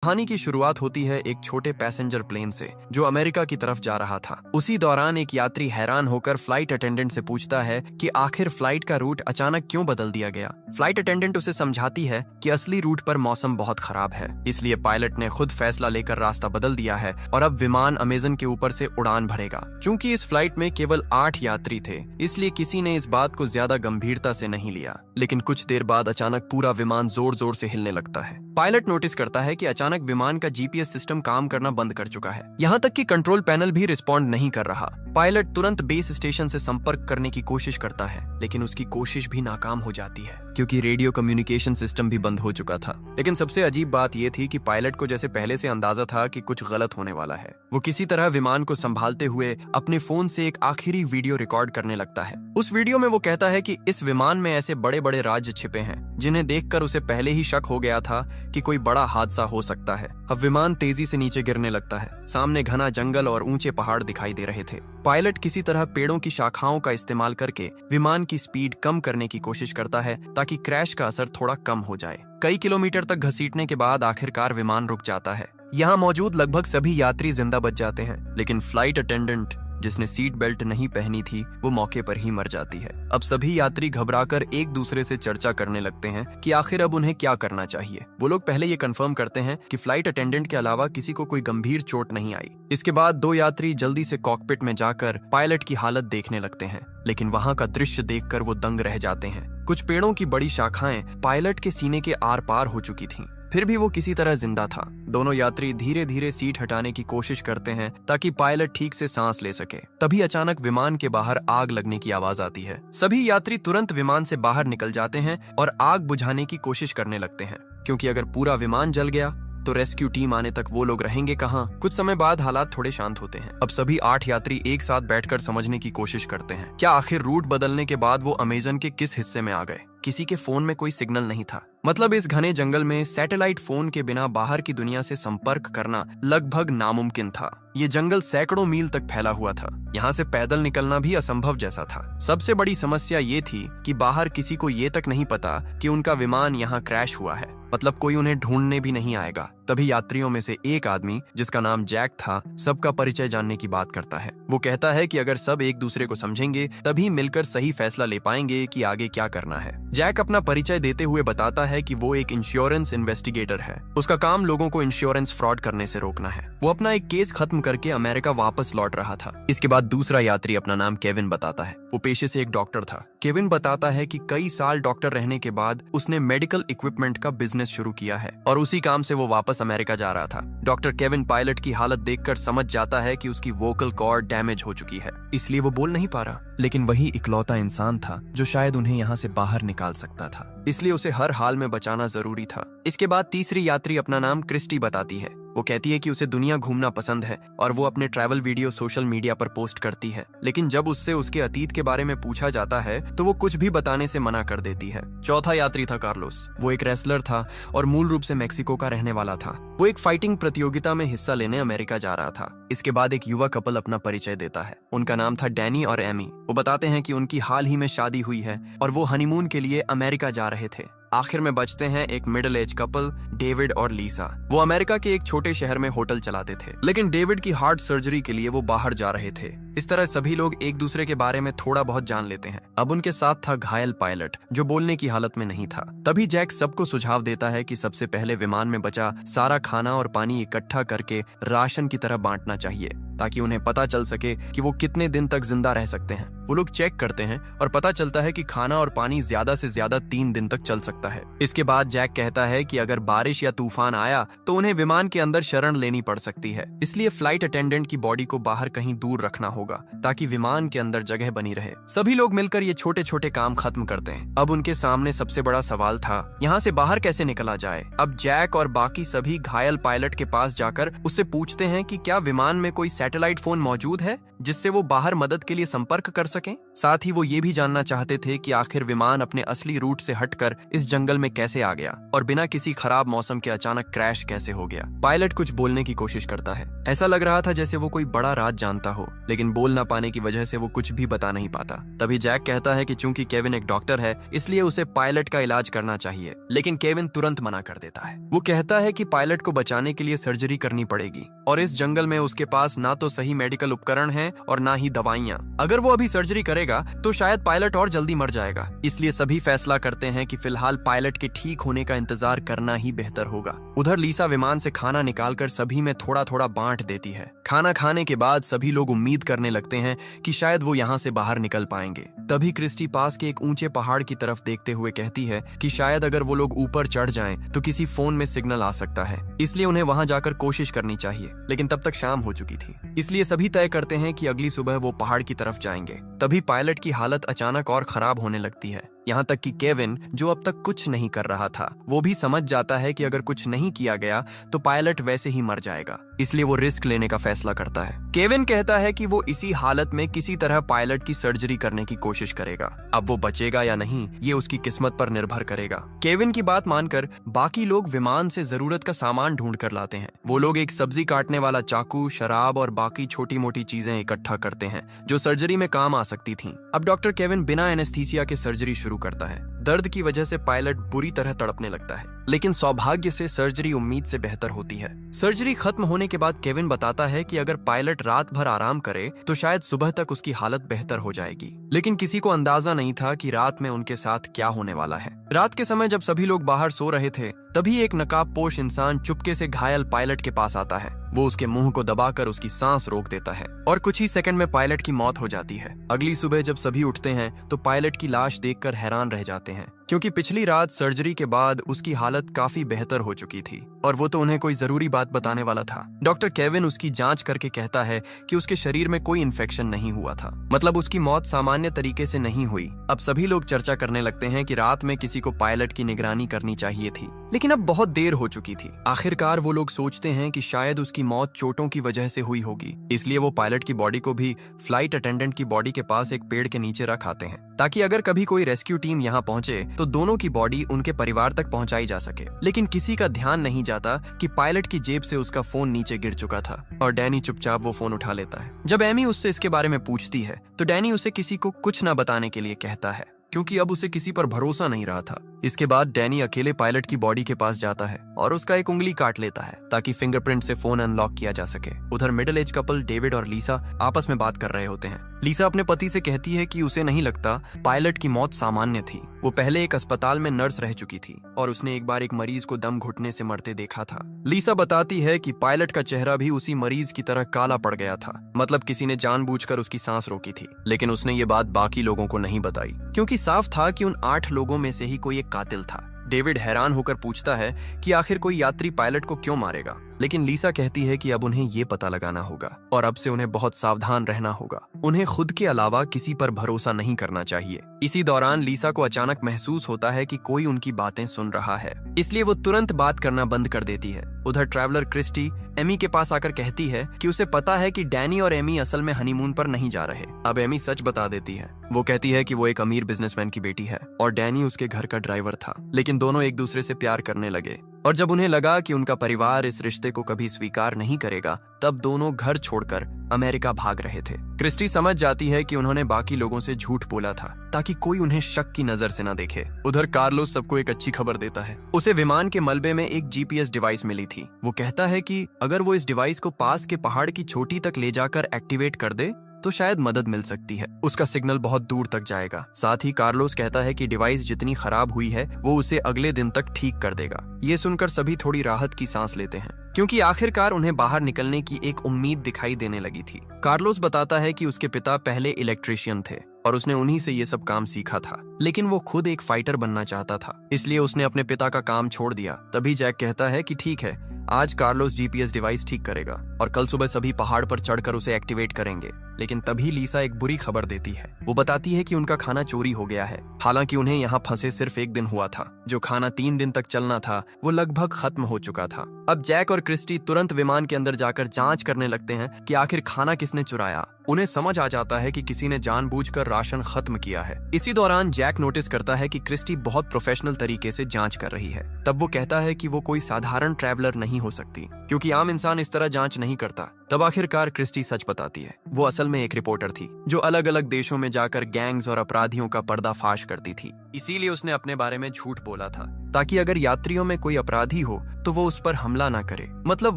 कहानी की शुरुआत होती है एक छोटे पैसेंजर प्लेन से जो अमेरिका की तरफ जा रहा था। उसी दौरान एक यात्री हैरान होकर फ्लाइट अटेंडेंट से पूछता है कि आखिर फ्लाइट का रूट अचानक क्यों बदल दिया गया। फ्लाइट अटेंडेंट उसे समझाती है कि असली रूट पर मौसम बहुत खराब है, इसलिए पायलट ने खुद फैसला लेकर रास्ता बदल दिया है और अब विमान अमेज़न के ऊपर से उड़ान भरेगा। चूंकि इस फ्लाइट में केवल 8 यात्री थे, इसलिए किसी ने इस बात को ज्यादा गंभीरता से नहीं लिया। लेकिन कुछ देर बाद अचानक पूरा विमान जोर जोर से हिलने लगता है। पायलट नोटिस करता है कि अचानक विमान का जीपीएस सिस्टम काम करना बंद कर चुका है, यहाँ तक कि कंट्रोल पैनल भी रिस्पॉन्ड नहीं कर रहा। पायलट तुरंत बेस स्टेशन से संपर्क करने की कोशिश करता है, लेकिन उसकी कोशिश भी नाकाम हो जाती है क्योंकि रेडियो कम्युनिकेशन सिस्टम भी बंद हो चुका था। लेकिन सबसे अजीब बात यह थी कि पायलट को जैसे पहले से अंदाजा था कि कुछ गलत होने वाला है। वो किसी तरह विमान को संभालते हुए अपने फोन से एक आखिरी वीडियो रिकॉर्ड करने लगता है। उस वीडियो में वो कहता है कि इस विमान में ऐसे बड़े बड़े राज्य छिपे हैं जिन्हें देखकर उसे पहले ही शक हो गया था कि कोई बड़ा हादसा हो सकता है। अब विमान तेजी से नीचे गिरने लगता है। सामने घना जंगल और ऊंचे पहाड़ दिखाई दे रहे थे। पायलट किसी तरह पेड़ों की शाखाओं का इस्तेमाल करके विमान की स्पीड कम करने की कोशिश करता है ताकि क्रैश का असर थोड़ा कम हो जाए। कई किलोमीटर तक घसीटने के बाद आखिरकार विमान रुक जाता है। यहाँ मौजूद लगभग सभी यात्री जिंदा बच जाते हैं, लेकिन फ्लाइट अटेंडेंट जिसने सीट बेल्ट नहीं पहनी थी वो मौके पर ही मर जाती है। अब सभी यात्री घबराकर एक दूसरे से चर्चा करने लगते हैं कि आखिर अब उन्हें क्या करना चाहिए। वो लोग पहले ये कंफर्म करते हैं कि फ्लाइट अटेंडेंट के अलावा किसी को कोई गंभीर चोट नहीं आई। इसके बाद 2 यात्री जल्दी से कॉकपिट में जाकर पायलट की हालत देखने लगते हैं, लेकिन वहाँ का दृश्य देखकर वो दंग रह जाते हैं। कुछ पेड़ों की बड़ी शाखाएं पायलट के सीने के आर पार हो चुकी थीं, फिर भी वो किसी तरह जिंदा था। दोनों यात्री धीरे धीरे सीट हटाने की कोशिश करते हैं ताकि पायलट ठीक से सांस ले सके। तभी अचानक विमान के बाहर आग लगने की आवाज आती है। सभी यात्री तुरंत विमान से बाहर निकल जाते हैं और आग बुझाने की कोशिश करने लगते हैं, क्योंकि अगर पूरा विमान जल गया तो रेस्क्यू टीम आने तक वो लोग रहेंगे कहाँ। कुछ समय बाद हालात थोड़े शांत होते हैं। अब सभी 8 यात्री एक साथ बैठकर समझने की कोशिश करते हैं क्या आखिर रूट बदलने के बाद वो अमेज़न के किस हिस्से में आ गए। किसी के फोन में कोई सिग्नल नहीं था, मतलब इस घने जंगल में सैटेलाइट फोन के बिना बाहर की दुनिया से संपर्क करना लगभग नामुमकिन था। ये जंगल सैकड़ों मील तक फैला हुआ था, यहाँ से पैदल निकलना भी असंभव जैसा था। सबसे बड़ी समस्या ये थी कि बाहर किसी को ये तक नहीं पता कि उनका विमान यहाँ क्रैश हुआ है, मतलब कोई उन्हें ढूंढने भी नहीं आएगा। तभी यात्रियों में से एक आदमी जिसका नाम जैक था सबका परिचय जानने की बात करता है। वो कहता है कि अगर सब एक दूसरे को समझेंगे तभी मिलकर सही फैसला ले पाएंगे कि आगे क्या करना है। जैक अपना परिचय देते हुए बताता है कि वो एक इंश्योरेंस इन्वेस्टिगेटर है। उसका काम लोगों को इंश्योरेंस फ्रॉड करने से रोकना है। वो अपना एक केस खत्म करके अमेरिका वापस लौट रहा था। इसके बाद दूसरा यात्री अपना नाम केविन बताता है। वो पेशे से एक डॉक्टर था। केविन बताता है कि कई साल डॉक्टर रहने के बाद उसने मेडिकल इक्विपमेंट का बिजनेस शुरू किया है और उसी काम से वो वापस अमेरिका जा रहा था। डॉक्टर केविन पायलट की हालत देखकर समझ जाता है कि उसकी वोकल कॉर्ड डैमेज हो चुकी है, इसलिए वो बोल नहीं पा रहा। लेकिन वही इकलौता इंसान था जो शायद उन्हें यहाँ से बाहर निकाल सकता था, इसलिए उसे हर हाल में बचाना जरूरी था। इसके बाद तीसरी यात्री अपना नाम क्रिस्टी बताती है। वो कहती है कि उसे दुनिया घूमना पसंद है और वो अपने ट्रैवल वीडियो सोशल मीडिया पर पोस्ट करती है, लेकिन जब उससे उसके अतीत के बारे में पूछा जाता है तो वो कुछ भी बताने से मना कर देती है। चौथा यात्री था कार्लोस। वो एक रेसलर था और मूल रूप से मेक्सिको का रहने वाला था। वो एक फाइटिंग प्रतियोगिता में हिस्सा लेने अमेरिका जा रहा था। इसके बाद एक युवा कपल अपना परिचय देता है। उनका नाम था डैनी और एमी। वो बताते हैं कि उनकी हाल ही में शादी हुई है और वो हनीमून के लिए अमेरिका जा रहे थे। आखिर में बचते हैं एक मिडिल एज कपल, डेविड और लीसा। वो अमेरिका के एक छोटे शहर में होटल चलाते थे, लेकिन डेविड की हार्ट सर्जरी के लिए वो बाहर जा रहे थे। इस तरह सभी लोग एक दूसरे के बारे में थोड़ा बहुत जान लेते हैं। अब उनके साथ था घायल पायलट जो बोलने की हालत में नहीं था। तभी जैक सबको सुझाव देता है कि सबसे पहले विमान में बचा सारा खाना और पानी इकट्ठा करके राशन की तरह बांटना चाहिए, ताकि उन्हें पता चल सके कि वो कितने दिन तक जिंदा रह सकते हैं। वो लोग चेक करते हैं और पता चलता है कि खाना और पानी ज्यादा से ज्यादा 3 दिन तक चल सकता है। इसके बाद जैक कहता है कि अगर बारिश या तूफान आया तो उन्हें विमान के अंदर शरण लेनी पड़ सकती है, इसलिए फ्लाइट अटेंडेंट की बॉडी को बाहर कहीं दूर रखना होगा ताकि विमान के अंदर जगह बनी रहे। सभी लोग मिलकर ये छोटे छोटे काम खत्म करते हैं। अब उनके सामने सबसे बड़ा सवाल था यहाँ से बाहर कैसे निकला जाए। अब जैक और बाकी सभी घायल पायलट के पास जाकर उससे पूछते हैं कि क्या विमान में कोई सैटेलाइट फोन मौजूद है जिससे वो बाहर मदद के लिए संपर्क कर सकें। साथ ही वो ये भी जानना चाहते थे कि आखिर विमान अपने असली रूट से हटकर इस जंगल में कैसे आ गया और बिना किसी खराब मौसम के अचानक क्रैश कैसे हो गया। पायलट कुछ बोलने की कोशिश करता है। ऐसा लग रहा था जैसे वो कोई बड़ा राज जानता हो, लेकिन बोल ना पाने की वजह से वो कुछ भी बता नहीं पाता। तभी जैक कहता है कि चूंकि केविन एक डॉक्टर है इसलिए उसे पायलट का इलाज करना चाहिए, लेकिन केविन तुरंत मना कर देता है। वो कहता है कि पायलट को बचाने के लिए सर्जरी करनी पड़ेगी और इस जंगल में उसके पास ना तो सही मेडिकल उपकरण है और ना ही दवाइयां। अगर वो अभी सर्जरी करेगा तो शायद पायलट और जल्दी मर जाएगा। इसलिए सभी फैसला करते हैं कि फिलहाल पायलट के ठीक होने का इंतजार करना ही बेहतर होगा। उधर लीसा विमान से खाना निकालकर सभी में थोड़ा थोड़ा बांट देती है। खाना खाने के बाद सभी लोग उम्मीद करने लगते हैं कि शायद वो यहाँ से बाहर निकल पाएंगे। तभी क्रिस्टी पास के एक ऊंचे पहाड़ की तरफ देखते हुए कहती है कि शायद अगर वो लोग ऊपर चढ़ जाएं तो किसी फोन में सिग्नल आ सकता है, इसलिए उन्हें वहां जाकर कोशिश करनी चाहिए। लेकिन तब तक शाम हो चुकी थी, इसलिए सभी तय करते हैं कि अगली सुबह वो पहाड़ की तरफ जाएंगे। तभी पायलट की हालत अचानक और खराब होने लगती है, यहाँ तक कि केविन जो अब तक कुछ नहीं कर रहा था वो भी समझ जाता है कि अगर कुछ नहीं किया गया तो पायलट वैसे ही मर जाएगा। इसलिए वो रिस्क लेने का फैसला करता है। केविन कहता है कि वो इसी हालत में किसी तरह पायलट की सर्जरी करने की कोशिश करेगा। अब वो बचेगा या नहीं ये उसकी किस्मत पर निर्भर करेगा। केविन की बात मानकर बाकी लोग विमान से जरूरत का सामान ढूंढ कर लाते हैं। वो लोग एक सब्जी काटने वाला चाकू, शराब और बाकी छोटी मोटी चीजें इकट्ठा करते हैं जो सर्जरी में काम आ सकती थीं। अब डॉक्टर केविन बिना एनेस्थीसिया के सर्जरी शुरू करता है। दर्द की वजह से पायलट बुरी तरह तड़पने लगता है, लेकिन सौभाग्य से सर्जरी उम्मीद से बेहतर होती है। सर्जरी खत्म होने के बाद केविन बताता है कि अगर पायलट रात भर आराम करे तो शायद सुबह तक उसकी हालत बेहतर हो जाएगी। लेकिन किसी को अंदाजा नहीं था कि रात में उनके साथ क्या होने वाला है। रात के समय जब सभी लोग बाहर सो रहे थे तभी एक नकाबपोश इंसान चुपके से घायल पायलट के पास आता है। वो उसके मुंह को दबाकर उसकी सांस रोक देता है और कुछ ही सेकंड में पायलट की मौत हो जाती है। अगली सुबह जब सभी उठते हैं तो पायलट की लाश देखकर हैरान रह जाते हैं, क्योंकि पिछली रात सर्जरी के बाद उसकी हालत काफी बेहतर हो चुकी थी और वो तो उन्हें कोई जरूरी बात बताने वाला था। डॉक्टर केविन उसकी जांच करके कहता है कि उसके शरीर में कोई इन्फेक्शन नहीं हुआ था, मतलब उसकी मौत सामान्य तरीके से नहीं हुई। अब सभी लोग चर्चा करने लगते हैं कि रात में किसी को पायलट की निगरानी करनी चाहिए थी, लेकिन अब बहुत देर हो चुकी थी। आखिरकार वो लोग सोचते हैं कि शायद उसकी मौत चोटों की वजह से हुई होगी, इसलिए वो पायलट की बॉडी को भी फ्लाइट अटेंडेंट की बॉडी के पास एक पेड़ के नीचे रख आते हैं, ताकि अगर कभी कोई रेस्क्यू टीम यहाँ पहुंचे तो दोनों की बॉडी उनके परिवार तक पहुंचाई जा सके। लेकिन किसी का ध्यान नहीं जाता कि पायलट की जेब से उसका फोन नीचे गिर चुका था और डैनी चुपचाप वो फोन उठा लेता है। जब एमी उससे इसके बारे में पूछती है तो डैनी उसे किसी को कुछ न बताने के लिए कहता है, क्योंकि अब उसे किसी पर भरोसा नहीं रहा था। इसके बाद डैनी अकेले पायलट की बॉडी के पास जाता है और उसका एक उंगली काट लेता है ताकि फिंगरप्रिंट से फोन अनलॉक किया जा सके। उधर मिडिल एज कपल डेविड और लीसा आपस में बात कर रहे होते हैं। लीसा अपने पति से कहती है कि उसे नहीं लगता पायलट की मौत सामान्य थी। वो पहले एक अस्पताल में नर्स रह चुकी थी और उसने एक बार एक मरीज को दम घुटने से मरते देखा था। लीसा बताती है कि पायलट का चेहरा भी उसी मरीज की तरह काला पड़ गया था, मतलब किसी ने जानबूझकर उसकी सांस रोकी थी। लेकिन उसने ये बात बाकी लोगों को नहीं बताई, क्योंकि साफ था कि उन 8 लोगों में से ही कोई एक कातिल था। डेविड हैरान होकर पूछता है कि आखिर कोई यात्री पायलट को क्यों मारेगा, लेकिन लीसा कहती है कि अब उन्हें ये पता लगाना होगा और अब से उन्हें बहुत सावधान रहना होगा। उन्हें खुद के अलावा किसी पर भरोसा नहीं करना चाहिए। इसी दौरान लीसा को अचानक महसूस होता है कि कोई उनकी बातें सुन रहा है, इसलिए वो तुरंत बात करना बंद कर देती है। उधर ट्रैवलर क्रिस्टी एमी के पास आकर कहती है कि उसे पता है कि डैनी और एमी असल में हनीमून पर नहीं जा रहे। अब एमी सच बता देती है। वो कहती है कि वो एक अमीर बिजनेसमैन की बेटी है और डैनी उसके घर का ड्राइवर था, लेकिन दोनों एक दूसरे से प्यार करने लगे और जब उन्हें लगा कि उनका परिवार इस रिश्ते को कभी स्वीकार नहीं करेगा तब दोनों घर छोड़कर अमेरिका भाग रहे थे। क्रिस्टी समझ जाती है कि उन्होंने बाकी लोगों से झूठ बोला था ताकि कोई उन्हें शक की नजर से न देखे। उधर कार्लोस सबको एक अच्छी खबर देता है। उसे विमान के मलबे में एक जीपीएस डिवाइस मिली थी। वो कहता है कि अगर वो इस डिवाइस को पास के पहाड़ की चोटी तक ले जाकर एक्टिवेट कर दे तो शायद मदद मिल सकती है। उसका सिग्नल बहुत दूर तक जाएगा। साथ ही कार्लोस कहता है कि डिवाइस जितनी खराब हुई है वो उसे अगले दिन तक ठीक कर देगा। ये सुनकर सभी थोड़ी राहत की सांस लेते हैं, क्योंकि आखिरकार उन्हें बाहर निकलने की एक उम्मीद दिखाई देने लगी थी। कार्लोस बताता है कि उसके पिता पहले इलेक्ट्रिशियन थे और उसने उन्हीं से ये सब काम सीखा था, लेकिन वो खुद एक फाइटर बनना चाहता था, इसलिए उसने अपने पिता का काम छोड़ दिया। तभी जैक कहता है कि ठीक है, आज कार्लोस जीपीएस डिवाइस ठीक करेगा और कल सुबह सभी पहाड़ पर चढ़कर उसे एक्टिवेट करेंगे। लेकिन तभी लीसा एक बुरी खबर देती है। वो बताती है कि उनका खाना चोरी हो गया है। हालांकि उन्हें यहाँ फंसे सिर्फ एक दिन हुआ था। जो खाना 3 दिन तक चलना था वो लगभग खत्म हो चुका था। अब जैक और क्रिस्टी तुरंत विमान के अंदर जाकर जांच करने लगते हैं कि आखिर खाना किसने चुराया। उन्हें समझ आ जाता है कि किसी ने जानबूझकर राशन खत्म किया है। इसी दौरान जैक नोटिस करता है कि क्रिस्टी बहुत प्रोफेशनल तरीके से जांच कर रही है। तब वो कहता है कि वो कोई साधारण ट्रैवलर नहीं हो सकती, क्योंकि आम इंसान इस तरह जांच नहीं करता। तब आखिरकार क्रिस्टी सच बताती है। वो असल में एक रिपोर्टर थी जो अलग अलग देशों में जाकर गैंग्स और अपराधियों का पर्दाफाश करती थी। इसीलिए उसने अपने बारे में झूठ बोला था, ताकि अगर यात्रियों में कोई अपराधी हो तो वो उस पर हमला ना करे। मतलब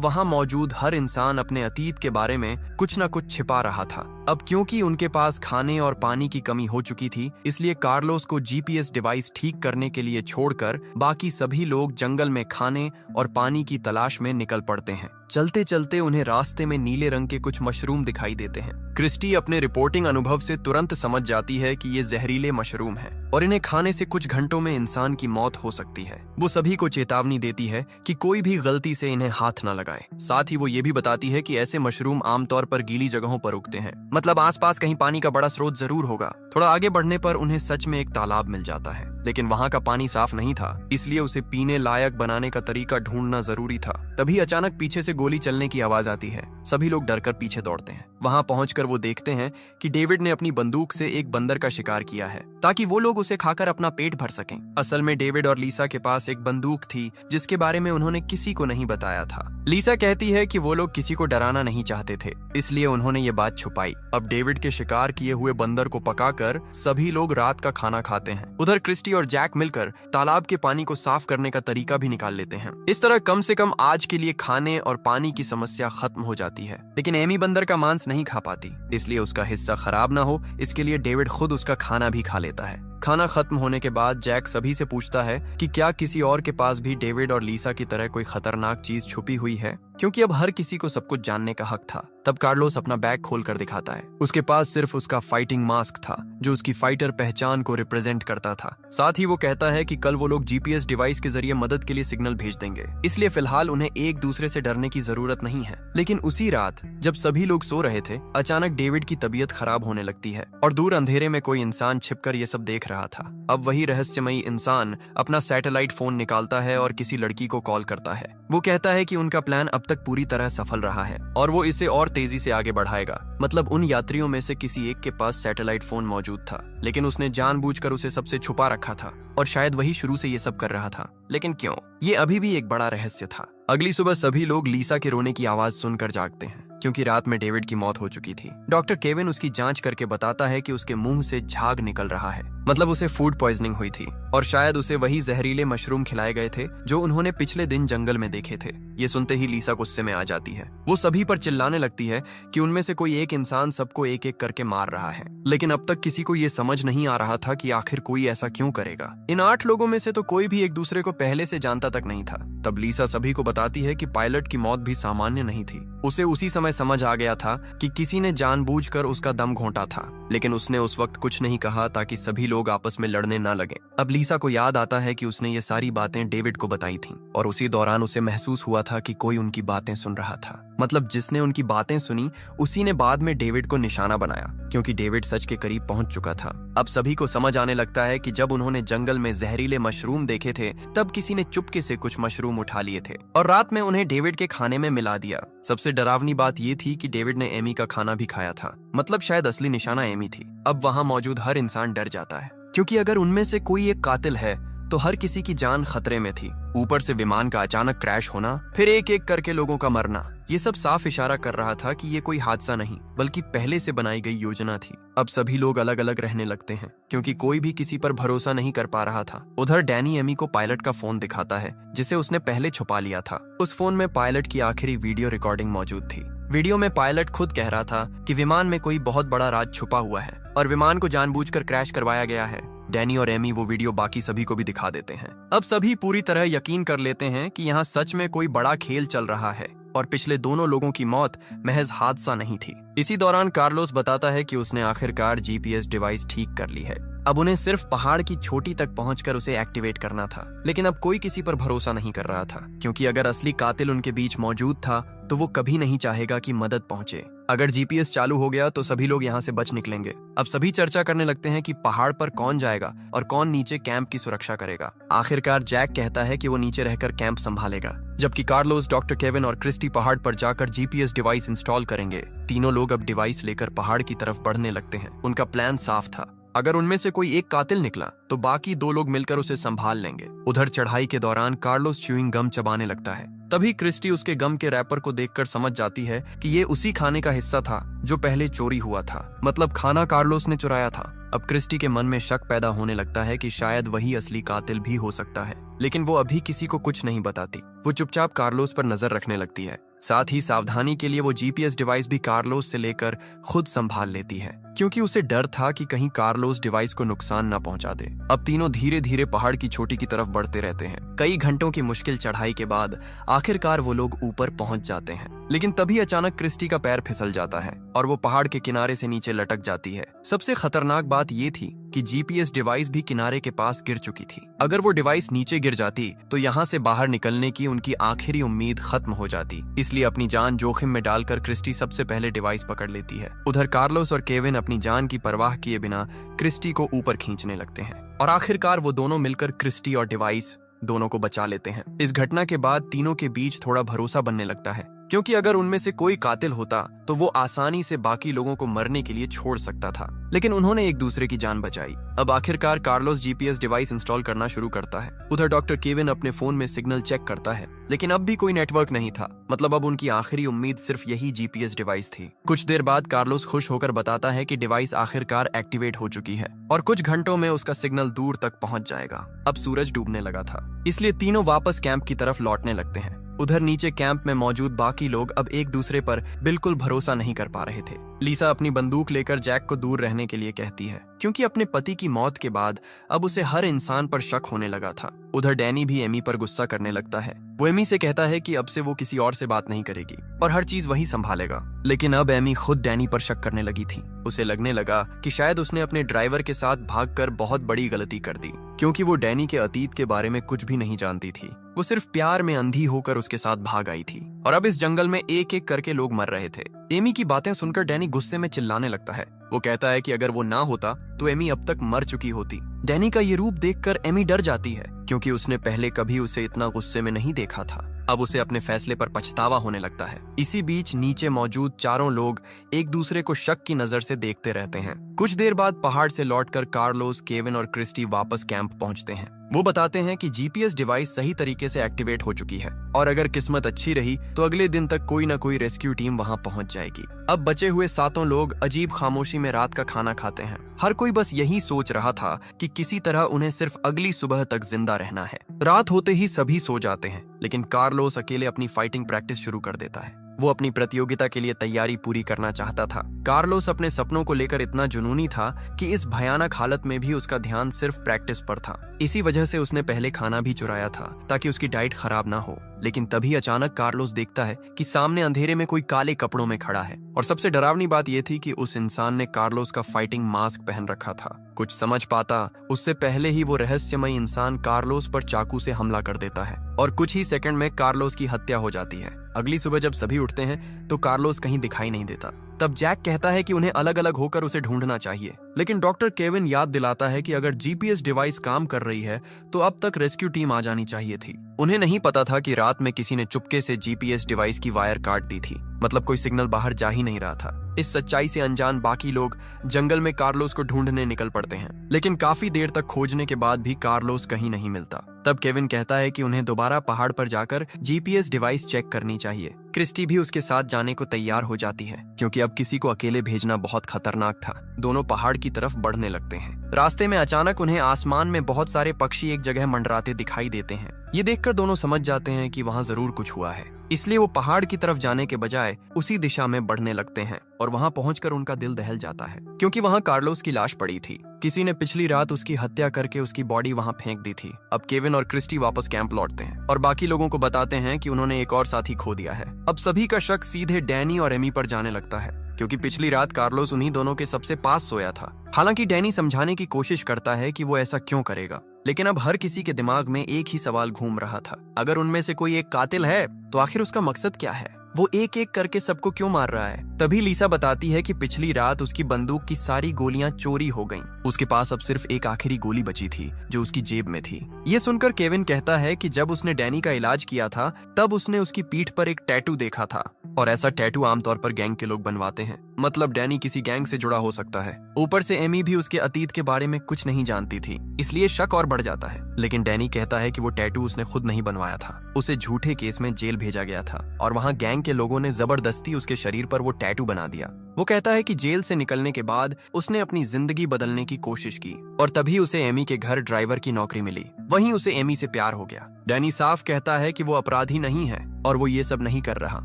वहाँ मौजूद हर इंसान अपने अतीत के बारे में कुछ न कुछ छिपा रहा था। अब क्योंकि उनके पास खाने और पानी की कमी हो चुकी थी, इसलिए कार्लोस को जीपीएस डिवाइस ठीक करने के लिए छोड़कर बाकी सभी लोग जंगल में खाने और पानी की तलाश में निकल पड़ते हैं। चलते चलते उन्हें रास्ते में नीले रंग के कुछ मशरूम दिखाई देते हैं। क्रिस्टी अपने रिपोर्टिंग अनुभव से तुरंत समझ जाती है कि ये जहरीले मशरूम हैं और इन्हें खाने से कुछ घंटों में इंसान की मौत हो सकती है। वो सभी को चेतावनी देती है कि कोई भी गलती से इन्हें हाथ न लगाए। साथ ही वो ये भी बताती है कि ऐसे मशरूम आमतौर पर गीली जगहों पर उगते हैं, मतलब आसपास कहीं पानी का बड़ा स्रोत जरूर होगा। थोड़ा आगे बढ़ने पर उन्हें सच में एक तालाब मिल जाता है, लेकिन वहाँ का पानी साफ नहीं था, इसलिए उसे पीने लायक बनाने का तरीका ढूंढना जरूरी था। तभी अचानक पीछे से गोली चलने की आवाज आती है। सभी लोग डरकर पीछे दौड़ते हैं। वहाँ पहुंचकर वो देखते हैं कि डेविड ने अपनी बंदूक से एक बंदर का शिकार किया है, ताकि वो लोग उसे खाकर अपना पेट भर सकें। असल में डेविड और लीसा के पास एक बंदूक थी जिसके बारे में उन्होंने किसी को नहीं बताया था। लीसा कहती है कि वो लोग किसी को डराना नहीं चाहते थे, इसलिए उन्होंने ये बात छुपाई। अब डेविड के शिकार किए हुए बंदर को पकाकर सभी लोग रात का खाना खाते हैं। उधर क्रिस्टी और जैक मिलकर तालाब के पानी को साफ करने का तरीका भी निकाल लेते हैं। इस तरह कम से कम आज के लिए खाने और पानी की समस्या खत्म हो जाती है। लेकिन एमी बंदर का मांस नहीं खा पाती, इसलिए उसका हिस्सा खराब ना हो इसके लिए डेविड खुद उसका खाना भी खा लेता है। खाना खत्म होने के बाद जैक सभी से पूछता है कि क्या किसी और के पास भी डेविड और लीसा की तरह कोई खतरनाक चीज छुपी हुई है, क्योंकि अब हर किसी को सब कुछ जानने का हक था। तब कार्लोस अपना बैग खोलकर दिखाता है। उसके पास सिर्फ उसका फाइटिंग मास्क था जो उसकी फाइटर पहचान को रिप्रेजेंट करता था। साथ ही वो कहता है कि कल वो लोग जीपीएस डिवाइस के जरिए मदद के लिए सिग्नल भेज देंगे, इसलिए फिलहाल उन्हें एक दूसरे से डरने की जरूरत नहीं है। लेकिन उसी रात जब सभी लोग सो रहे थे, अचानक डेविड की तबीयत खराब होने लगती है और दूर अंधेरे में कोई इंसान छिपकर ये सब देख रहा था। अब वही रहस्यमयी इंसान अपना सैटेलाइट फोन निकालता है और किसी लड़की को कॉल करता है। वो कहता है कि उनका प्लान अब तक पूरी तरह सफल रहा है और वो इसे और तेजी से आगे बढ़ाएगा। मतलब उन यात्रियों में से किसी एक के पास सैटेलाइट फोन मौजूद था, लेकिन उसने जानबूझकर उसे सबसे छुपा रखा था और शायद वही शुरू से ये सब कर रहा था। लेकिन क्यों, ये अभी भी एक बड़ा रहस्य था। अगली सुबह सभी लोग लीसा के रोने की आवाज सुनकर जागते हैं, क्योंकि रात में डेविड की मौत हो चुकी थी। डॉक्टर केविन उसकी जांच करके बताता है कि उसके मुंह से झाग निकल रहा है, मतलब उसे फूड पॉइजनिंग हुई थी और शायद उसे वही जहरीले मशरूम खिलाए गए थे जो उन्होंने पिछले दिन जंगल में देखे थे। ये सुनते ही लीसा गुस्से में आ जाती है। वो सभी पर चिल्लाने लगती है कि उनमें से कोई एक इंसान सबको एक एक करके मार रहा है, लेकिन अब तक किसी को ये समझ नहीं आ रहा था कि आखिर कोई ऐसा क्यों करेगा। इन 8 लोगों में से तो कोई भी एक दूसरे को पहले से जानता तक नहीं था। तब लीसा सभी को बताती है कि पायलट की मौत भी सामान्य नहीं थी। उसे उसी समय समझ आ गया था कि किसी ने जानबूझकर उसका दम घोंटा था, लेकिन उसने उस वक्त कुछ नहीं कहा ताकि सभी लोग आपस में लड़ने न लगे। अब लीसा को याद आता है कि उसने ये सारी बातें डेविड को बताई थीं और उसी दौरान उसे महसूस हुआ था कि कोई उनकी बातें सुन रहा था। मतलब जिसने उनकी बातें सुनी उसी ने बाद में डेविड को निशाना बनाया, क्योंकि डेविड सच के करीब पहुंच चुका था। अब सभी को समझ आने लगता है कि जब उन्होंने जंगल में जहरीले मशरूम देखे थे, तब किसी ने चुपके से कुछ मशरूम उठा लिए थे और रात में उन्हें डेविड के खाने में मिला दिया। सबसे डरावनी बात ये थी कि डेविड ने एमी का खाना भी खाया था, मतलब शायद असली निशाना एमी थी। अब वहाँ मौजूद हर इंसान डर जाता है, क्योंकि अगर उनमें से कोई एक कातिल है तो हर किसी की जान खतरे में थी। ऊपर से विमान का अचानक क्रैश होना, फिर एक एक करके लोगों का मरना, ये सब साफ इशारा कर रहा था कि ये कोई हादसा नहीं बल्कि पहले से बनाई गई योजना थी। अब सभी लोग अलग अलग रहने लगते हैं, क्योंकि कोई भी किसी पर भरोसा नहीं कर पा रहा था। उधर डैनी एमी को पायलट का फोन दिखाता है जिसे उसने पहले छुपा लिया था। उस फोन में पायलट की आखिरी वीडियो रिकॉर्डिंग मौजूद थी। वीडियो में पायलट खुद कह रहा था कि विमान में कोई बहुत बड़ा राज छुपा हुआ है और विमान को जानबूझकर क्रैश करवाया गया है। डैनी और एमी वो वीडियो बाकी सभी को भी दिखा देते हैं। अब सभी पूरी तरह यकीन कर लेते हैं कि यहाँ सच में कोई बड़ा खेल चल रहा है। और पिछले दोनों लोगों की मौत महज हादसा नहीं थी। इसी दौरान कार्लोस बताता है कि उसने आखिरकार जीपीएस डिवाइस ठीक कर ली है। अब उन्हें सिर्फ पहाड़ की चोटी तक पहुंचकर उसे एक्टिवेट करना था। लेकिन अब कोई किसी पर भरोसा नहीं कर रहा था, क्योंकि अगर असली कातिल उनके बीच मौजूद था तो वो कभी नहीं चाहेगा कि मदद पहुंचे। अगर जीपीएस चालू हो गया तो सभी लोग यहाँ से बच निकलेंगे। अब सभी चर्चा करने लगते हैं कि पहाड़ पर कौन जाएगा और कौन नीचे कैंप की सुरक्षा करेगा। आखिरकार जैक कहता है कि वो नीचे रहकर कैंप संभालेगा, जबकि कार्लोस, डॉक्टर केविन और क्रिस्टी पहाड़ पर जाकर जीपीएस डिवाइस इंस्टॉल करेंगे। तीनों लोग अब डिवाइस लेकर पहाड़ की तरफ बढ़ने लगते हैं। उनका प्लान साफ था, अगर उनमें से कोई एक कातिल निकला तो बाकी दो लोग मिलकर उसे संभाल लेंगे। उधर चढ़ाई के दौरान कार्लोस च्यूइंग गम चबाने लगता है। तभी क्रिस्टी उसके गम के रैपर को देखकर समझ जाती है कि ये उसी खाने का हिस्सा था जो पहले चोरी हुआ था, मतलब खाना कार्लोस ने चुराया था। अब क्रिस्टी के मन में शक पैदा होने लगता है कि शायद वही असली कातिल भी हो सकता है, लेकिन वो अभी किसी को कुछ नहीं बताती। वो चुपचाप कार्लोस पर नजर रखने लगती है। साथ ही सावधानी के लिए वो जीपीएस डिवाइस भी कार्लोस से लेकर खुद संभाल लेती है, क्योंकि उसे डर था कि कहीं कार्लोस डिवाइस को नुकसान न पहुंचा दे। अब तीनों धीरे धीरे पहाड़ की चोटी की तरफ बढ़ते रहते हैं। कई घंटों की मुश्किल चढ़ाई के बाद आखिरकार वो लोग ऊपर पहुंच जाते हैं, लेकिन तभी अचानक क्रिस्टी का पैर फिसल जाता है और वो पहाड़ के किनारे से नीचे लटक जाती है। सबसे खतरनाक बात ये थी कि जीपीएस डिवाइस भी किनारे के पास गिर चुकी थी। अगर वो डिवाइस नीचे गिर जाती तो यहाँ से बाहर निकलने की उनकी आखिरी उम्मीद खत्म हो जाती। इसलिए अपनी जान जोखिम में डालकर क्रिस्टी सबसे पहले डिवाइस पकड़ लेती है। उधर कार्लोस और केविन अपनी जान की परवाह किए बिना क्रिस्टी को ऊपर खींचने लगते हैं और आखिरकार वो दोनों मिलकर क्रिस्टी और डिवाइस दोनों को बचा लेते हैं। इस घटना के बाद तीनों के बीच थोड़ा भरोसा बनने लगता है, क्योंकि अगर उनमें से कोई कातिल होता तो वो आसानी से बाकी लोगों को मरने के लिए छोड़ सकता था, लेकिन उन्होंने एक दूसरे की जान बचाई। अब आखिरकार कार्लोस जीपीएस डिवाइस इंस्टॉल करना शुरू करता है। उधर डॉक्टर केविन अपने फोन में सिग्नल चेक करता है, लेकिन अब भी कोई नेटवर्क नहीं था। मतलब अब उनकी आखिरी उम्मीद सिर्फ यही जीपीएस डिवाइस थी। कुछ देर बाद कार्लोस खुश होकर बताता है कि डिवाइस आखिरकार एक्टिवेट हो चुकी है और कुछ घंटों में उसका सिग्नल दूर तक पहुंच जाएगा। अब सूरज डूबने लगा था, इसलिए तीनों वापस कैंप की तरफ लौटने लगते हैं। उधर नीचे कैंप में मौजूद बाकी लोग अब एक दूसरे पर बिल्कुल भरोसा नहीं कर पा रहे थे। लीसा अपनी बंदूक लेकर जैक को दूर रहने के लिए कहती है, क्योंकि अपने पति की मौत के बाद अब उसे हर इंसान पर शक होने लगा था। उधर डैनी भी एमी पर गुस्सा करने लगता है। वो एमी से कहता है कि अब से वो किसी और से बात नहीं करेगी और हर चीज वही संभालेगा। लेकिन अब एमी खुद डैनी पर शक करने लगी थी। उसे लगने लगा कि शायद उसने अपने ड्राइवर के साथ भागकर बहुत बड़ी गलती कर दी, क्योंकि वो डैनी के अतीत के बारे में कुछ भी नहीं जानती थी। वो सिर्फ प्यार में अंधी होकर उसके साथ भाग आई थी और अब इस जंगल में एक एक करके लोग मर रहे थे। एमी की बातें सुनकर डैनी गुस्से में चिल्लाने लगता है। वो कहता है कि अगर वो ना होता तो एमी अब तक मर चुकी होती। डैनी का ये रूप देखकर एमी डर जाती है, क्योंकि उसने पहले कभी उसे इतना गुस्से में नहीं देखा था। अब उसे अपने फैसले पर पछतावा होने लगता है। इसी बीच नीचे मौजूद चारों लोग एक दूसरे को शक की नजर से देखते रहते हैं। कुछ देर बाद पहाड़ से लौटकर कार्लोस, केविन और क्रिस्टी वापस कैंप पहुंचते हैं। वो बताते हैं कि जीपीएस डिवाइस सही तरीके से एक्टिवेट हो चुकी है और अगर किस्मत अच्छी रही तो अगले दिन तक कोई न कोई रेस्क्यू टीम वहां पहुंच जाएगी। अब बचे हुए सातों लोग अजीब खामोशी में रात का खाना खाते हैं। हर कोई बस यही सोच रहा था कि किसी तरह उन्हें सिर्फ अगली सुबह तक जिंदा रहना है। रात होते ही सभी सो जाते हैं, लेकिन कार्लोस अकेले अपनी फाइटिंग प्रैक्टिस शुरू कर देता है। वो अपनी प्रतियोगिता के लिए तैयारी पूरी करना चाहता था। कार्लोस अपने सपनों को लेकर इतना जुनूनी था कि इस भयानक हालत में भी उसका ध्यान सिर्फ प्रैक्टिस पर था। इसी वजह से उसने पहले खाना भी चुराया था ताकि उसकी डाइट खराब ना हो। लेकिन तभी अचानक कार्लोस देखता है कि सामने अंधेरे में कोई काले कपड़ों में खड़ा है और सबसे डरावनी बात यह थी कि उस इंसान ने कार्लोस का फाइटिंग मास्क पहन रखा था। कुछ समझ पाता उससे पहले ही वो रहस्यमय इंसान कार्लोस पर चाकू से हमला कर देता है और कुछ ही सेकंड में कार्लोस की हत्या हो जाती है। अगली सुबह जब सभी उठते हैं तो कार्लोस कहीं दिखाई नहीं देता। तब जैक कहता है कि उन्हें अलग अलग होकर उसे ढूंढना चाहिए, लेकिन डॉक्टर केविन याद दिलाता है कि अगर जीपीएस डिवाइस काम कर रही है तो अब तक रेस्क्यू टीम आ जानी चाहिए थी। उन्हें नहीं पता था कि रात में किसी ने चुपके से जीपीएस डिवाइस की वायर काट दी थी, मतलब कोई सिग्नल बाहर जा ही नहीं रहा था। इस सच्चाई से अनजान बाकी लोग जंगल में कार्लोस को ढूंढने निकल पड़ते हैं, लेकिन काफी देर तक खोजने के बाद भी कार्लोस कहीं नहीं मिलता। तब केविन कहता है कि उन्हें दोबारा पहाड़ पर जाकर जीपीएस डिवाइस चेक करनी चाहिए। क्रिस्टी भी उसके साथ जाने को तैयार हो जाती है, क्योंकि अब किसी को अकेले भेजना बहुत खतरनाक था। दोनों पहाड़ की तरफ बढ़ने लगते हैं। रास्ते में अचानक उन्हें आसमान में बहुत सारे पक्षी एक जगह मंडराते दिखाई देते हैं। ये देखकर दोनों समझ जाते हैं कि वहाँ जरूर कुछ हुआ है। इसलिए वो पहाड़ की तरफ जाने के बजाय उसी दिशा में बढ़ने लगते हैं और वहां पहुंचकर उनका दिल दहल जाता है, क्योंकि वहां कार्लोस की लाश पड़ी थी। किसी ने पिछली रात उसकी हत्या करके उसकी बॉडी वहां फेंक दी थी। अब केविन और क्रिस्टी वापस कैंप लौटते हैं और बाकी लोगों को बताते हैं कि उन्होंने एक और साथी खो दिया है। अब सभी का शक सीधे डैनी और एमी पर जाने लगता है, क्योंकि पिछली रात कार्लोस उन्हीं दोनों के सबसे पास सोया था। हालांकि डैनी समझाने की कोशिश करता है कि वो ऐसा क्यों करेगा, लेकिन अब हर किसी के दिमाग में एक ही सवाल घूम रहा था, अगर उनमें से कोई एक कातिल है तो आखिर उसका मकसद क्या है? वो एक एक करके सबको क्यों मार रहा है? तभी लिसा बताती है कि पिछली रात उसकी बंदूक की सारी गोलियां चोरी हो गईं। उसके पास अब सिर्फ एक आखिरी गोली बची थी जो उसकी जेब में थी। ये सुनकर केविन कहता है कि जब उसने डैनी का इलाज किया था तब उसने उसकी पीठ पर एक टैटू देखा था, और ऐसा टैटू आमतौर पर गैंग के लोग बनवाते हैं, मतलब डैनी किसी गैंग से जुड़ा हो सकता है। ऊपर से एमी भी उसके अतीत के बारे में कुछ नहीं जानती थी, इसलिए शक और बढ़ जाता है। लेकिन डैनी कहता है कि वो टैटू उसने खुद नहीं बनवाया था, उसे झूठे केस में जेल भेजा गया था और वहाँ गैंग के लोगों ने जबरदस्ती उसके शरीर पर वो टैटू बना दिया। वो कहता है कि जेल से निकलने के बाद उसने अपनी जिंदगी बदलने की कोशिश की और तभी उसे एमी के घर ड्राइवर की नौकरी मिली। वहीं उसे एमी से प्यार हो गया। डैनी साफ कहता है कि वो अपराधी नहीं है और वो ये सब नहीं कर रहा।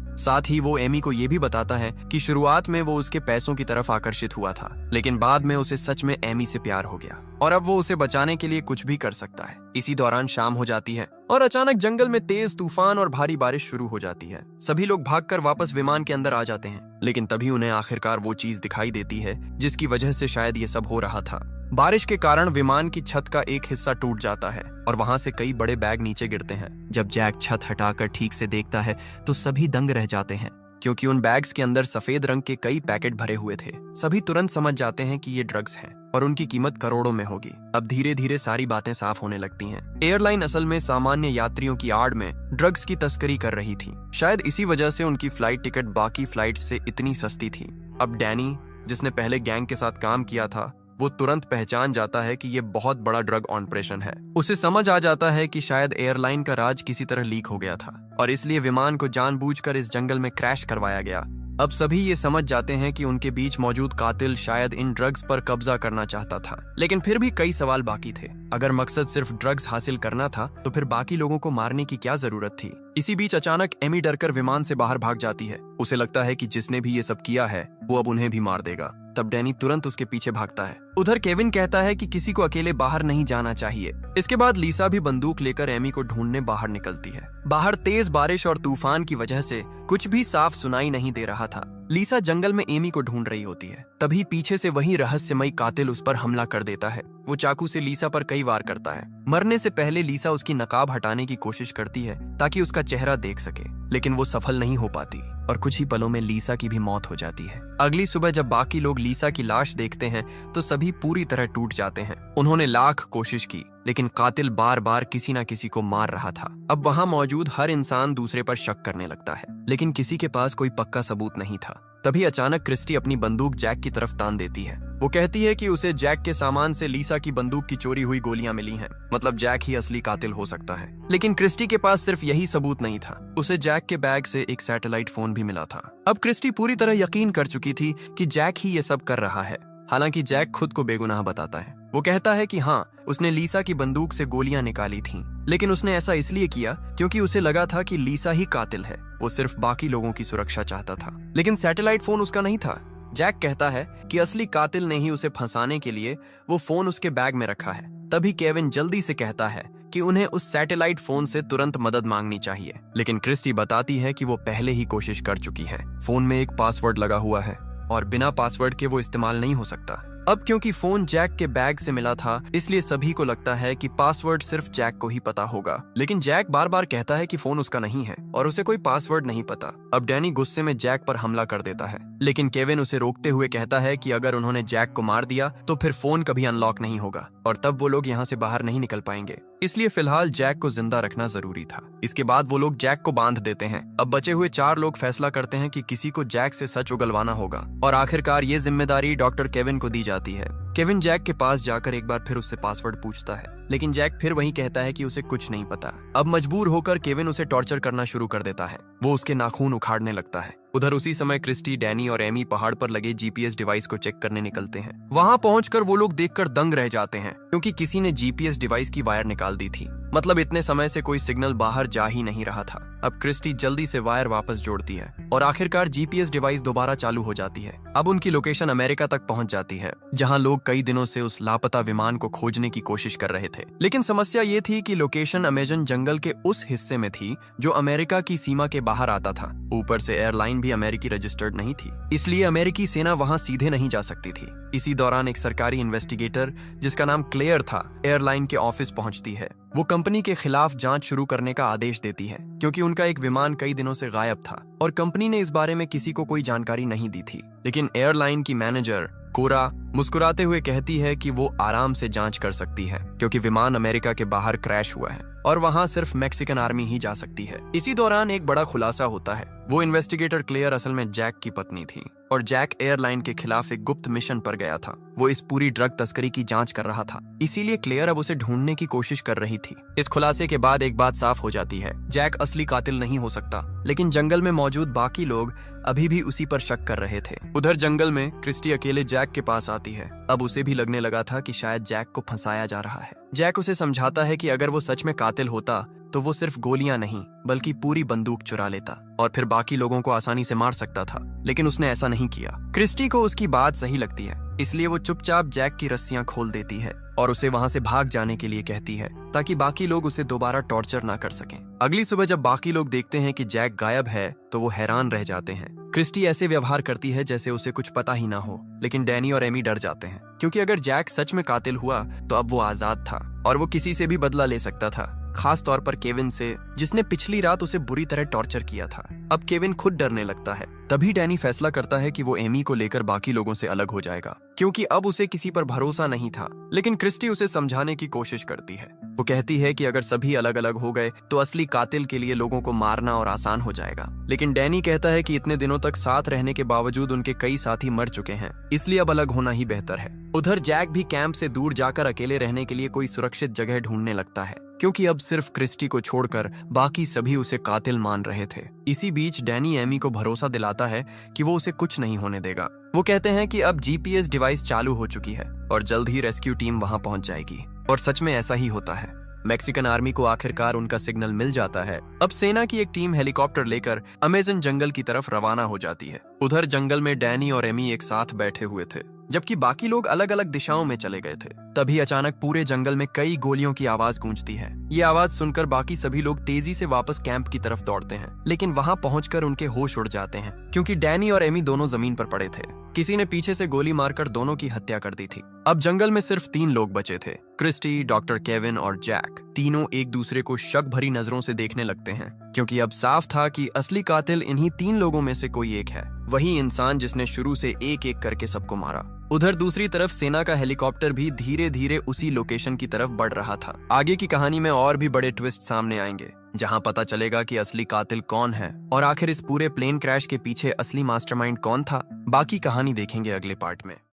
साथ ही वो एमी को ये भी बताता है कि शुरुआत में वो उसके पैसों की तरफ आकर्षित हुआ था, लेकिन बाद में उसे सच में एमी से प्यार हो गया और अब वो उसे बचाने के लिए कुछ भी कर सकता है। इसी दौरान शाम हो जाती है और अचानक जंगल में तेज तूफान और भारी बारिश शुरू हो जाती है। सभी लोग भागकर वापस विमान के अंदर आ जाते हैं, लेकिन तभी उन्हें आखिरकार वो चीज दिखाई देती है जिसकी वजह से शायद ये सब हो रहा था। बारिश के कारण विमान की छत का एक हिस्सा टूट जाता है और वहां से कई बड़े बैग नीचे गिरते हैं। जब जैक छत हटाकर ठीक से देखता है तो सभी दंग रह जाते हैं, क्योंकि उन बैग्स के अंदर सफेद रंग के कई पैकेट भरे हुए थे। सभी तुरंत समझ जाते हैं कि ये ड्रग्स हैं और उनकी कीमत करोड़ों में होगी। अब धीरे धीरे सारी बातें साफ होने लगती हैं। एयरलाइन असल में सामान्य यात्रियों की आड़ में ड्रग्स की तस्करी कर रही थी। शायद इसी वजह से उनकी फ्लाइट टिकट बाकी फ्लाइट से इतनी सस्ती थी। अब डैनी, जिसने पहले गैंग के साथ काम किया था, वो तुरंत पहचान जाता है कि ये बहुत बड़ा ड्रग ऑपरेशन है। उसे समझ आ जाता है कि शायद एयरलाइन का राज किसी तरह लीक हो गया था और इसलिए विमान को जानबूझकर इस जंगल में क्रैश करवाया गया। अब सभी ये समझ जाते हैं कि उनके बीच मौजूद कातिल शायद इन ड्रग्स पर कब्जा करना चाहता था, लेकिन फिर भी कई सवाल बाकी थे। अगर मकसद सिर्फ ड्रग्स हासिल करना था तो फिर बाकी लोगों को मारने की क्या जरूरत थी? इसी बीच अचानक एमी डरकर विमान से बाहर भाग जाती है। उसे लगता है कि जिसने भी ये सब किया है वो अब उन्हें भी मार देगा। तब डैनी तुरंत उसके पीछे भागता है। उधर केविन कहता है कि किसी को अकेले बाहर नहीं जाना चाहिए। इसके बाद लिसा भी बंदूक लेकर एमी को ढूंढने बाहर निकलती है। बाहर तेज बारिश और तूफान की वजह से कुछ भी साफ सुनाई नहीं दे रहा था। लिसा जंगल में एमी को ढूंढ रही होती है, तभी पीछे से वही रहस्यमयी कातिल उस पर हमला कर देता है। वो चाकू से लिसा पर कई वार करता है। मरने से पहले लिसा उसकी नकाब हटाने की कोशिश करती है ताकि उसका चेहरा देख सके, लेकिन वो सफल नहीं हो पाती और कुछ ही पलों में लिसा की भी मौत हो जाती है। अगली सुबह जब बाकी लोग लिसा की लाश देखते हैं तो सभी पूरी तरह टूट जाते हैं। उन्होंने लाख कोशिश की, लेकिन कातिल बार बार किसी न किसी को मार रहा था। अब वहां मौजूद हर इंसान दूसरे पर शक करने लगता है, लेकिन किसी के पास कोई पक्का सबूत नहीं था। तभी अचानक क्रिस्टी अपनी बंदूक जैक की तरफ तान देती है। वो कहती है कि उसे जैक के सामान से लिसा की बंदूक की चोरी हुई गोलियां मिली हैं, मतलब जैक ही असली कातिल हो सकता है। लेकिन क्रिस्टी के पास सिर्फ यही सबूत नहीं था, उसे जैक के बैग से एक सैटेलाइट फोन भी मिला था। अब क्रिस्टी पूरी तरह यकीन कर चुकी थी कि जैक ही ये सब कर रहा है। हालांकि जैक खुद को बेगुनाह बताता है। वो कहता है कि हाँ, उसने लिसा की बंदूक से गोलियां निकाली थीं, लेकिन उसने ऐसा इसलिए किया क्योंकि उसे लगा था कि लिसा ही कातिल है। वो सिर्फ बाकी लोगों की सुरक्षा चाहता था, लेकिन सैटेलाइट फोन उसका नहीं था। जैक कहता है कि असली कातिल ने ही उसे फंसाने के लिए वो फोन उसके बैग में रखा है। तभी केविन जल्दी से कहता है कि उन्हें उस सैटेलाइट फोन से तुरंत मदद मांगनी चाहिए, लेकिन क्रिस्टी बताती है कि वो पहले ही कोशिश कर चुकी है। फोन में एक पासवर्ड लगा हुआ है और बिना पासवर्ड के वो इस्तेमाल नहीं हो सकता। अब क्योंकि फोन जैक के बैग से मिला था, इसलिए सभी को लगता है कि पासवर्ड सिर्फ जैक को ही पता होगा। लेकिन जैक बार बार कहता है कि फोन उसका नहीं है और उसे कोई पासवर्ड नहीं पता। अब डैनी गुस्से में जैक पर हमला कर देता है, लेकिन केविन उसे रोकते हुए कहता है कि अगर उन्होंने जैक को मार दिया तो फिर फोन कभी अनलॉक नहीं होगा और तब वो लोग यहाँ से बाहर नहीं निकल पाएंगे। इसलिए फिलहाल जैक को जिंदा रखना जरूरी था। इसके बाद वो लोग जैक को बांध देते हैं। अब बचे हुए 4 लोग फैसला करते हैं कि किसी को जैक से सच उगलवाना होगा और आखिरकार ये जिम्मेदारी डॉक्टर केविन को दी जाती है। केविन जैक के पास जाकर एक बार फिर उससे पासवर्ड पूछता है, लेकिन जैक फिर वही कहता है कि उसे कुछ नहीं पता। अब मजबूर होकर केविन उसे टॉर्चर करना शुरू कर देता है। वो उसके नाखून उखाड़ने लगता है। उधर उसी समय क्रिस्टी, डैनी और एमी पहाड़ पर लगे जीपीएस डिवाइस को चेक करने निकलते हैं। वहां पहुंचकर वो लोग देखकर दंग रह जाते हैं, क्योंकि किसी ने जीपीएस डिवाइस की वायर निकाल दी थी। मतलब इतने समय से कोई सिग्नल बाहर जा ही नहीं रहा था। अब क्रिस्टी जल्दी से वायर वापस जोड़ती है और आखिरकार जीपीएस डिवाइस दोबारा चालू हो जाती है। अब उनकी लोकेशन अमेरिका तक पहुंच जाती है, जहां लोग कई दिनों से उस लापता विमान को खोजने की कोशिश कर रहे थे। लेकिन समस्या ये थी कि लोकेशन अमेजन जंगल के उस हिस्से में थी जो अमेरिका की सीमा के बाहर आता था। ऊपर से एयरलाइन भी अमेरिकी रजिस्टर्ड नहीं थी, इसलिए अमेरिकी सेना वहां सीधे नहीं जा सकती थी। इसी दौरान एक सरकारी इन्वेस्टिगेटर जिसका नाम क्लेयर था, एयरलाइन के ऑफिस पहुंचती है। वो कंपनी के खिलाफ जांच शुरू करने का आदेश देती है, क्योंकि उनका एक विमान कई दिनों से गायब था और कंपनी ने इस बारे में किसी को कोई जानकारी नहीं दी थी। लेकिन एयरलाइन की मैनेजर कोरा मुस्कुराते हुए कहती है कि वो आराम से जांच कर सकती है, क्योंकि विमान अमेरिका के बाहर क्रैश हुआ है और वहां सिर्फ मैक्सिकन आर्मी ही जा सकती है। इसी दौरान एक बड़ा खुलासा होता है। वो इन्वेस्टिगेटर क्लेयर असल में जैक की पत्नी थी और जैक एयरलाइन के खिलाफ एक गुप्त मिशन पर गया था। वो इस पूरी ड्रग तस्करी की जांच कर रहा था, इसीलिए क्लेयर अब उसे ढूंढने की कोशिश कर रही थी। इस खुलासे के बाद एक बात साफ हो जाती है, जैक असली कातिल नहीं हो सकता। लेकिन जंगल में मौजूद बाकी लोग अभी भी उसी पर शक कर रहे थे। उधर जंगल में क्रिस्टी अकेले जैक के पास आती है। अब उसे भी लगने लगा था कि शायद जैक को फंसाया जा रहा है। जैक उसे समझाता है कि अगर वो सच में कातिल होता तो वो सिर्फ गोलियां नहीं बल्कि पूरी बंदूक चुरा लेता और फिर बाकी लोगों को आसानी से मार सकता था, लेकिन उसने ऐसा नहीं किया। क्रिस्टी को उसकी बात सही लगती है, इसलिए वो चुपचाप जैक की रस्सियां खोल देती है और उसे वहां से भाग जाने के लिए कहती है, ताकि बाकी लोग उसे दोबारा टॉर्चर ना कर सकें। अगली सुबह जब बाकी लोग देखते हैं कि जैक गायब है तो वो हैरान रह जाते हैं। क्रिस्टी ऐसे व्यवहार करती है जैसे उसे कुछ पता ही ना हो, लेकिन डैनी और एमी डर जाते हैं, क्योंकि अगर जैक सच में कातिल हुआ तो अब वो आजाद था और वो किसी से भी बदला ले सकता था, खास तौर पर केविन से, जिसने पिछली रात उसे बुरी तरह टॉर्चर किया था। अब केविन खुद डरने लगता है। तभी डैनी फैसला करता है कि वो एमी को लेकर बाकी लोगों से अलग हो जाएगा, क्योंकि अब उसे किसी पर भरोसा नहीं था। लेकिन क्रिस्टी उसे समझाने की कोशिश करती है। वो कहती है कि अगर सभी अलग अलग हो गए तो असली कातिल के लिए लोगों को मारना और आसान हो जाएगा। लेकिन डैनी कहता है कि इतने दिनों तक साथ रहने के बावजूद उनके कई साथी मर चुके हैं, इसलिए अब अलग होना ही बेहतर है। उधर जैक भी कैंप से दूर जाकर अकेले रहने के लिए कोई सुरक्षित जगह ढूंढने लगता है, क्योंकि अब सिर्फ क्रिस्टी को छोड़कर बाकी सभी उसे कातिल मान रहे थे। इसी बीच डैनी एमी को भरोसा दिलाता है कि वो उसे कुछ नहीं होने देगा। वो कहते हैं कि अब जीपीएस डिवाइस चालू हो चुकी है और जल्द ही रेस्क्यू टीम वहां पहुंच जाएगी। और सच में ऐसा ही होता है। मैक्सिकन आर्मी को आखिरकार उनका सिग्नल मिल जाता है। अब सेना की एक टीम हेलीकॉप्टर लेकर अमेजन जंगल की तरफ रवाना हो जाती है। उधर जंगल में डैनी और एमी एक साथ बैठे हुए थे, जबकि बाकी लोग अलग अलग दिशाओं में चले गए थे। तभी अचानक पूरे जंगल में कई गोलियों की आवाज गूंजती है। ये आवाज सुनकर बाकी सभी लोग तेजी से वापस कैंप की तरफ दौड़ते हैं, लेकिन वहां पहुंचकर उनके होश उड़ जाते हैं, क्योंकि डैनी और एमी दोनों जमीन पर पड़े थे। किसी ने पीछे से गोली मारकर दोनों की हत्या कर दी थी। अब जंगल में सिर्फ 3 लोग बचे थे, क्रिस्टी, डॉक्टर केविन और जैक। तीनों एक दूसरे को शक भरी नजरों से देखने लगते हैं, क्योंकि अब साफ था कि असली कातिल इन्हीं 3 लोगों में से कोई एक है, वही इंसान जिसने शुरू से एक एक करके सबको मारा। उधर दूसरी तरफ सेना का हेलीकॉप्टर भी धीरे धीरे उसी लोकेशन की तरफ बढ़ रहा था। आगे की कहानी में और भी बड़े ट्विस्ट सामने आएंगे, जहां पता चलेगा कि असली कातिल कौन है और आखिर इस पूरे प्लेन क्रैश के पीछे असली मास्टरमाइंड कौन था। बाकी कहानी देखेंगे अगले पार्ट में।